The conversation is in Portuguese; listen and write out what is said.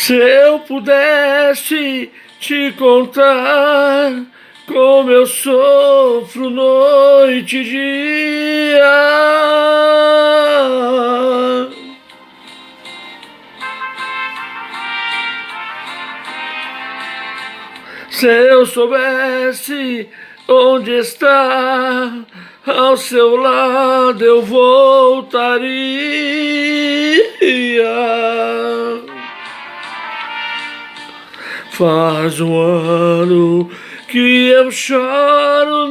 Se eu pudesse te contar como eu sofro noite e dia, se eu soubesse onde está, ao seu lado eu voltaria. Faz um ano que eu choro